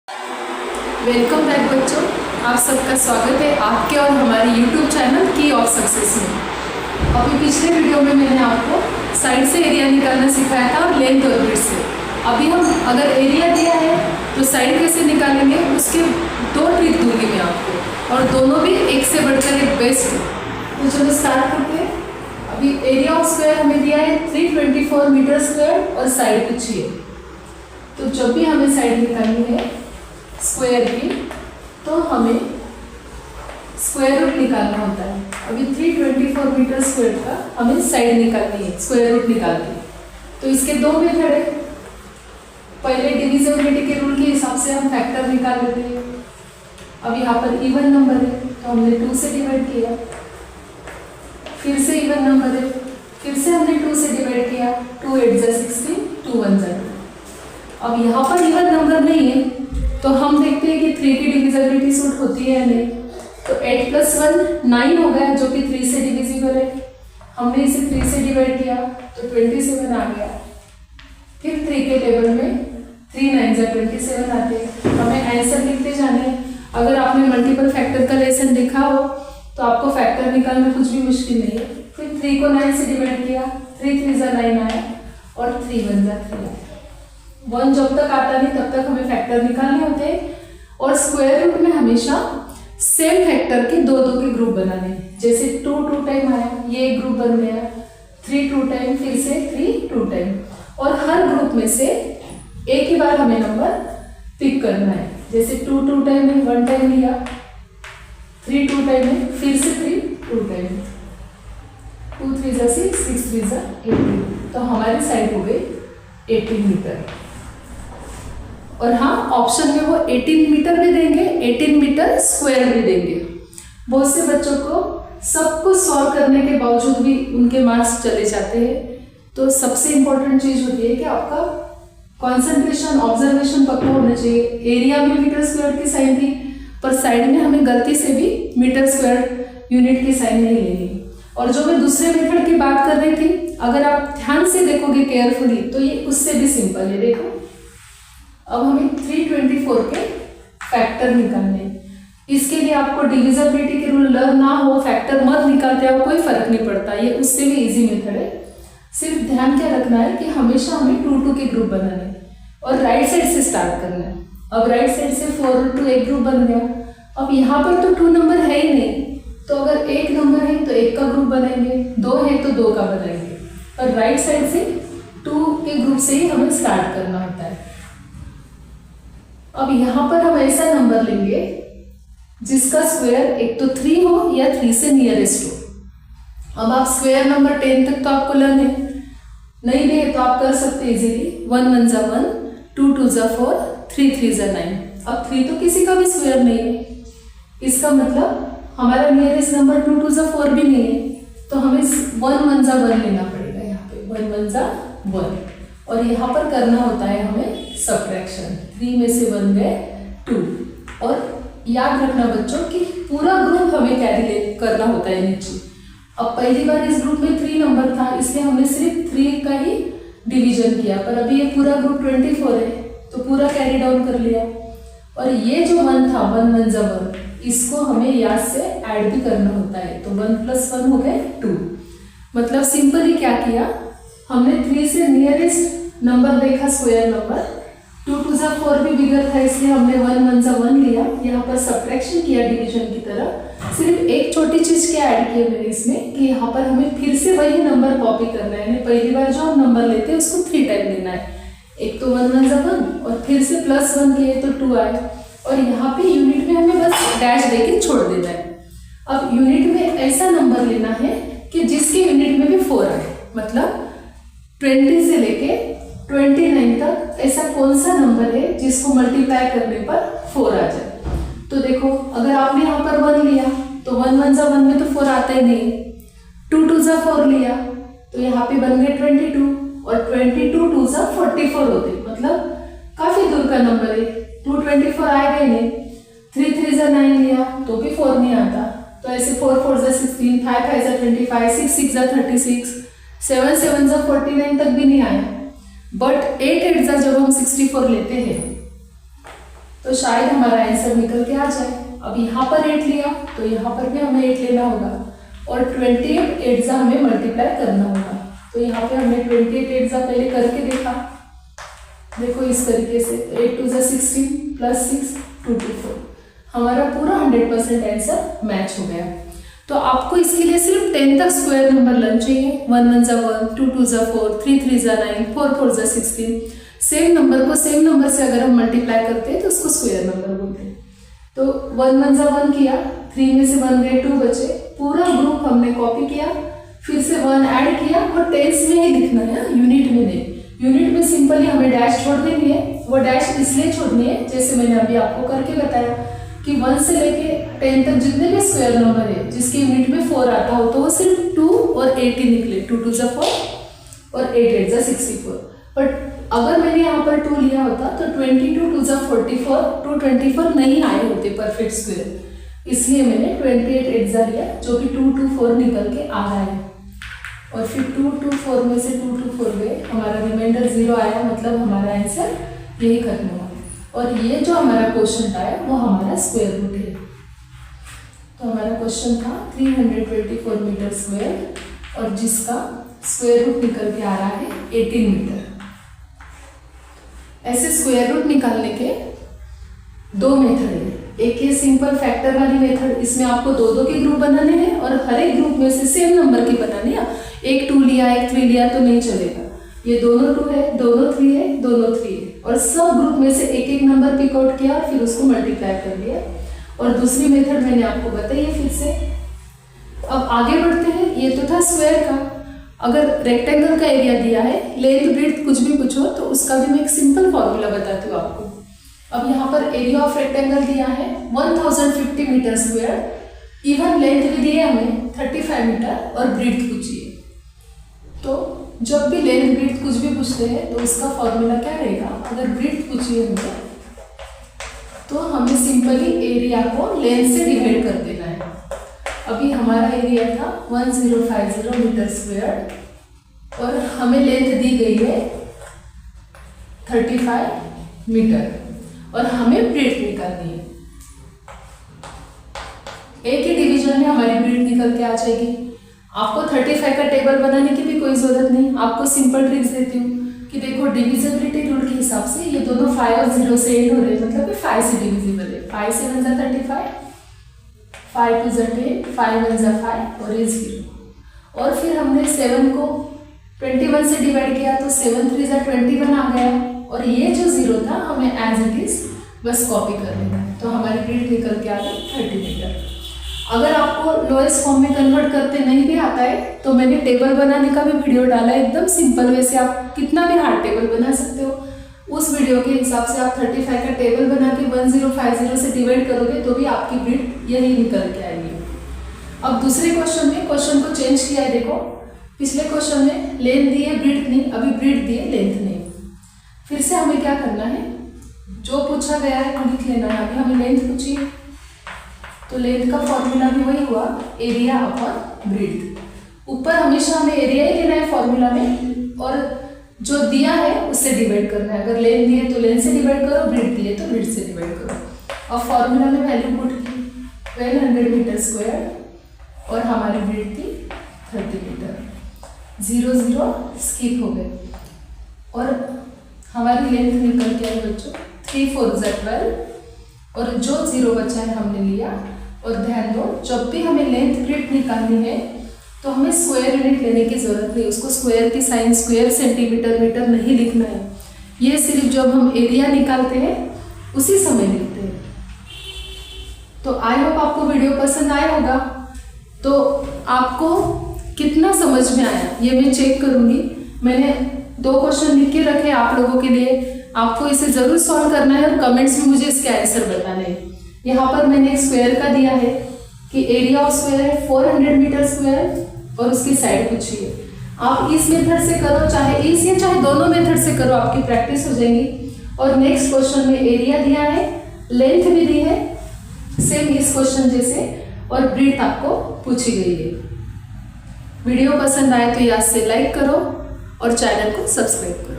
Welcome back बच्चों, आप सबका स्वागत है आपके और हमारे YouTube चैनल की ऑफ सक्सेस में। अभी पिछले वीडियो में मैंने आपको साइड से एरिया निकालना सिखाया था और लेंथ और विड्थ से। अभी हम अगर एरिया दिया है तो साइड कैसे निकालेंगे उसके दो ट्रिक दूंगी मैं आपको, और दोनों भी एक से बढ़कर एक बेस्ट है। तो चलो स्टार्ट करते हैं। अभी एरिया ऑफ स्क्वायर हमें दिया है 324 मीटर स्क्वायर और साइड पूछी है। तो जब भी हमें साइड निकालनी है स्क्वायर की तो हमें स्क्वायर रूट निकालना होता है। अभी 324 मीटर स्क्वायर का हमें साइड निकालनी है, स्क्वायर रूट निकालनी है। तो इसके दो मेथड है। पहले डिविजिबिलिटी के रूल के हिसाब से हम फैक्टर निकाल लेते हैं। अब यहाँ पर इवन नंबर है तो हमने 2 से डिवाइड किया, फिर से इवन नंबर है, फिर से हमने 2 से डिवाइड किया, 2 8 जा 16, 2 1 जा 2। अब यहाँ पर इवन नंबर नहीं है तो हम देखते हैं कि 3 की डिविजिबिलिटी सूट होती है या नहीं। तो 8 + 1 9 हो गया जो कि 3 से डिविजिबल है। हमने इसे 3 से डिवाइड किया तो 27 आ गया। फिर 3 के टेबल में 3 9 जा 27 आते हैं। हमें आंसर लिखते जाने हैं। अगर आपने मल्टीपल फैक्टर का लेसन देखा हो तो आपको फैक्टर निकालना कुछ भी मुश्किल नहीं है। फिर 3 को 9 से डिवाइड किया, 3 3 जा 9 आया और 3 1 जा 3 आया। 1 जब तक आता नहीं तब तक हमें फैक्टर निकालने होते हैं। और स्क्वायर रूट में हमेशा सेम फैक्टर के 2 के ग्रुप बनाने हैं। जैसे 2 2 टाइम आया, ये एक ग्रुप बन गया, 3 2 टाइम, फिर से 3 2 टाइम। और हर ग्रुप में से एक ही बार हमें नंबर पिक करना है। जैसे 2 2 टाइम है, 1 टाइम लिया, 3 2 टाइम है, फिर से 3 2 टाइम, 2 3 जा 6, 6 3 जा 18। तो हमारी साइड हो गई 18 मीटर। और हाँ, ऑप्शन में वो 18 मीटर भी देंगे, 18 मीटर स्क्वायर भी देंगे। बहुत से बच्चों को सब कुछ सॉल्व करने के बावजूद भी उनके मार्क्स चले जाते हैं। तो सबसे इम्पोर्टेंट चीज़ होती है कि आपका कंसंट्रेशन, ऑब्जर्वेशन पक्का होना चाहिए। एरिया में मीटर स्क्वायर की साइन थी पर साइड में हमें गलती से भी मीटर स्क्वायर यूनिट की साइन नहीं लेनी। और जो मैं दूसरे मेथड की बात कर रही थी, अगर आप ध्यान से देखोगे केयरफुली तो ये उससे भी सिंपल है। देखो, अब हमें 324 के फैक्टर निकालने हैं। इसके लिए आपको डिविजिबिलिटी के रूल लर्न ना हो, फैक्टर मत निकालते हो, कोई फर्क नहीं पड़ता, ये उससे भी इजी मेथड है। सिर्फ ध्यान क्या रखना है कि हमेशा हमें 2 2 के ग्रुप बनाने हैं और राइट साइड से स्टार्ट करना है। अब राइट साइड से 4 और 2 एक ग्रुप बन गया। अब यहाँ पर तो 2 नंबर है ही नहीं, तो अगर एक नंबर है तो 1 का ग्रुप बनाएंगे, 2 है तो 2 का बनाएंगे। और राइट साइड से 2 के ग्रुप से ही हमें स्टार्ट करना होता है। अब यहाँ पर हम ऐसा नंबर लेंगे जिसका स्क्वायर एक तो 3 हो या 3 से नियरेस्ट हो। अब आप स्क्वायर नंबर 10 तक तो आपको लर्न है, नहीं भी है तो आप कर सकते हैं इजीली। 1 1 जा 1, 2 2 जा 4, 3 3 जा 9। अब 3 तो किसी का भी स्क्वायर नहीं है, इसका मतलब हमारा नियरेस्ट नंबर 2 2 जा 4 भी नहीं है। तो हमें 1 1 जा 1 लेना पड़ेगा। यहाँ पे 1 1 जा 1। और यहाँ पर करना होता है हमें सब्ट्रैक्शन। 3 में से 1 गए 2। और याद रखना बच्चों कि पूरा ग्रुप हमें कैरी करना होता है नीचे। अब पहली बार इस ग्रुप में 3 नंबर था इसलिए हमने सिर्फ 3 का ही डिवीजन किया, पर अभी ये पूरा ग्रुप 24 है तो पूरा कैरी डाउन कर लिया। और ये जो 1 था, 1 1 जा 1, इसको हमें याद से ऐड भी करना होता है। तो 1 + 1 हो गए 2। मतलब सिंपली क्या किया, हमने 3 से नियरेस्ट नंबर देखा स्क्वायर नंबर, 2 2 जा 4 भी बिगर था इसलिए हमने 1 1 जा 1 लिया। यहाँ पर सब्ट्रैक्शन किया डिवीजन की तरह। सिर्फ एक छोटी चीज़ क्या ऐड की है मैंने इसमें कि यहाँ पर हमें फिर से वही नंबर कॉपी करना है। यानी पहली बार जो हम नंबर लेते हैं उसको 3 टाइम लेना है। एक तो 1 1 जा 1 और फिर से +1 किए तो 2 आए। और यहाँ पे यूनिट में हमें बस डैश देके छोड़ देना है। अब यूनिट में ऐसा नंबर लेना है कि जिसके यूनिट में भी 4 आए। मतलब 20 से लेके 29 तक ऐसा कौन सा नंबर है जिसको मल्टीप्लाई करने पर 4 आ जाए। तो देखो, अगर आपने यहाँ पर 1 लिया तो 1 1 जा 1 में तो 4 आता ही नहीं। 2 2 जा 4 लिया तो यहाँ पे बन गए 22 और 22 2 जा 44 होते, मतलब काफी दूर का नंबर है। 2 24 आएगा ही नहीं। 3 3 जा 9 लिया तो भी 4 नहीं आता, तो ऐसे 4 4 जा 16, 5 5 जा 25, 6 6 जा 36, 7 7 जा 49 तक भी नहीं आया। बट 8 8 जा जब हम 64 लेते हैं तो शायद हमारा आंसर निकल के आ जाए। अब यहाँ पर 8 लिया तो यहाँ पर भी हमें 8 लेना होगा और 28 8 हमें मल्टीप्लाई करना होगा। तो यहाँ पे हमने 28 8 पहले करके देखा, देखो इस तरीके से 8 2 16 प्लस 6 224, हमारा पूरा 100% आंसर मैच हो गया। तो आपको इसके लिए सिर्फ 10 तक स्क्वायर नंबर लेना चाहिए। 1 1 जा 1, 2 2 जा 4, 3 3 जा 9, 4 4 जा 16। सेम नंबर को सेम नंबर से अगर हम मल्टीप्लाई करते हैं तो उसको स्क्वायर नंबर बोलते हैं। तो 1 1 जा 1 किया, 3 में से 1 गए 2 बचे, पूरा ग्रुप हमने कॉपी किया, फिर से 1 ऐड किया और टेंस में ही लिखना है, यूनिट में नहीं। यूनिट में सिंपली हमें डैश छोड़ देनी है। वो डैश इसलिए छोड़नी है, जैसे मैंने अभी आपको करके बताया कि 1 से लेके 10 तक जितने भी स्क्वायर नंबर है जिसके यूनिट में 4 आता हो तो वो सिर्फ 2 और 8 ही निकले। 2 2 जा 4 और 8 8 जा 64। बट अगर मैंने यहाँ पर 2 लिया होता तो 22 2 जा 44, 224 नहीं आए होते परफेक्ट स्क्वायर, इसलिए मैंने 28 8 जा लिया जो कि 2 2 4 निकल के आ रहा है। और फिर 2 2 4 में से 2 2 4 गए, हमारा रिमाइंडर 0 आया, मतलब हमारा आंसर यही खत्म हुआ। और ये जो हमारा क्वेश्चन आया वो हमारा स्क्वायर रूट है। तो हमारा क्वेश्चन था 324 मीटर स्क्वायर और जिसका स्क्वायर रूट निकल के आ रहा है 18 मीटर। ऐसे स्क्वायर रूट निकालने के 2 मेथड है। एक ये सिंपल फैक्टर वाली मेथड, इसमें आपको 2 के ग्रुप बनाने हैं और हर एक ग्रुप में से सेम नंबर की बनाने हैं। एक 2 लिया एक 3 लिया तो नहीं चलेगा, ये दोनों 2 है, दोनों 3 है, दोनों 3 है, और सब ग्रुप में से एक एक नंबर पिक आउट किया और फिर उसको मल्टीप्लाई कर लिया। और दूसरी मेथड मैंने आपको बताई है फिर से। अब आगे बढ़ते हैं। ये तो था स्क्वायर का। अगर रेक्टेंगल का एरिया दिया है, लेंथ ब्रेड्थ कुछ भी पूछो तो उसका भी मैं एक सिंपल फॉर्मूला बताती हूँ आपको। अब यहाँ पर एरिया ऑफ रेक्टेंगल दिया है 1050 मीटर स्क्वायर, इवन लेंथ भी दी है हमें 35 मीटर और ब्रेड्थ पूछिए। तो जब भी लेंथ ब्रेड्थ कुछ भी पूछते हैं तो उसका फॉर्मूला क्या रहेगा। अगर ब्रेड्थ पूछिए हमें तो हमें सिंपली एरिया को लेंथ से डिवाइड कर देना है। अभी हमारा एरिया था 1050 मीटर स्क्वायर और हमें लेंथ दी गई है 35 मीटर और हमें ब्रेड्थ निकालनी है। एक ही डिवीजन में हमारी ब्रेड्थ निकल के आ जाएगी। आपको 35 का टेबल बनाने की भी कोई जरूरत नहीं। आपको सिंपल ट्रिक्स देती हूँ कि देखो डिविजिबिलिटी रूल के हिसाब से ये दोनों 5 और 0 से एंड हो रहे हैं, मतलब कि 5 से डिविजिबल है। 5 से 1 जा 35, 5 2 जा 10, 5 1 जा 5 और ये 0। और फिर हमने 7 को 21 से डिवाइड किया तो 7 3 जा 21 आ गया और ये जो 0 था हमें एज इट इज बस कॉपी कर लेना है। तो हमारी ब्रेड्थ निकल के आ गई 30 मीटर। अगर आपको लोएस्ट फॉर्म में कन्वर्ट करते नहीं भी आता है तो मैंने टेबल बनाने का भी वीडियो डाला है, एकदम सिंपल वे से आप कितना भी हार्ड टेबल बना सकते हो। उस वीडियो के हिसाब से आप 35 का टेबल बना के 1050 से डिवाइड करोगे तो भी आपकी ब्रेड्थ यही निकल के आएगी। अब दूसरे क्वेश्चन में क्वेश्चन को चेंज किया है। देखो पिछले क्वेश्चन में लेंथ दी है ब्रेड्थ नहीं, अभी ब्रेड्थ दी है लेंथ नहीं। फिर से हमें क्या करना है, जो पूछा गया है वो लिख लेना है। अभी हमें लेंथ पूछी है तो लेंथ का फॉर्मूला भी वही हुआ एरिया अपॉन ब्रेड्थ। ऊपर हमेशा हमें एरिया ही लेना है फॉर्मूला में और जो दिया है उससे डिवाइड करना है। अगर लेंथ दी है तो लेंथ से डिवाइड करो, ब्रेड्थ दी है तो ब्रेड्थ से डिवाइड करो। और फॉर्मूला में वैल्यू पुट की 1200 मीटर स्क्वायर और हमारी ब्रेड्थ थी 30 मीटर। 0 0 स्किप हो गए और हमारी लेंथ निकल के आई बच्चों 3 4 जा 12 और जो 0 बचा है हमने लिया। और ध्यान दो जब भी हमें लेंथ ब्रेड्थ निकालनी है तो हमें स्क्वायर यूनिट लेने की जरूरत नहीं, उसको स्क्वायर की साइन स्क्वायर सेंटीमीटर मीटर नहीं लिखना है। ये सिर्फ जब हम एरिया निकालते हैं उसी समय लिखते हैं। तो आई होप आपको वीडियो पसंद आया होगा। तो आपको कितना समझ में आया ये मैं चेक करूंगी। मैंने 2 क्वेश्चन लिख के रखे आप लोगों के लिए, आपको इसे जरूर सॉल्व करना है और कमेंट्स में मुझे इसके आंसर बताने हैं। यहाँ पर मैंने एक स्क्वायर का दिया है कि एरिया ऑफ स्क्वायर है 400 मीटर स्क्वायर और उसकी साइड पूछी है। आप इस मेथड से करो, चाहे इस या चाहे दोनों मेथड से करो, आपकी प्रैक्टिस हो जाएगी। और नेक्स्ट क्वेश्चन में एरिया दिया है, लेंथ भी दी है सेम इस क्वेश्चन जैसे और ब्रेड्थ आपको पूछी गई है। वीडियो पसंद आए तो याद से लाइक करो और चैनल को सब्सक्राइब करो।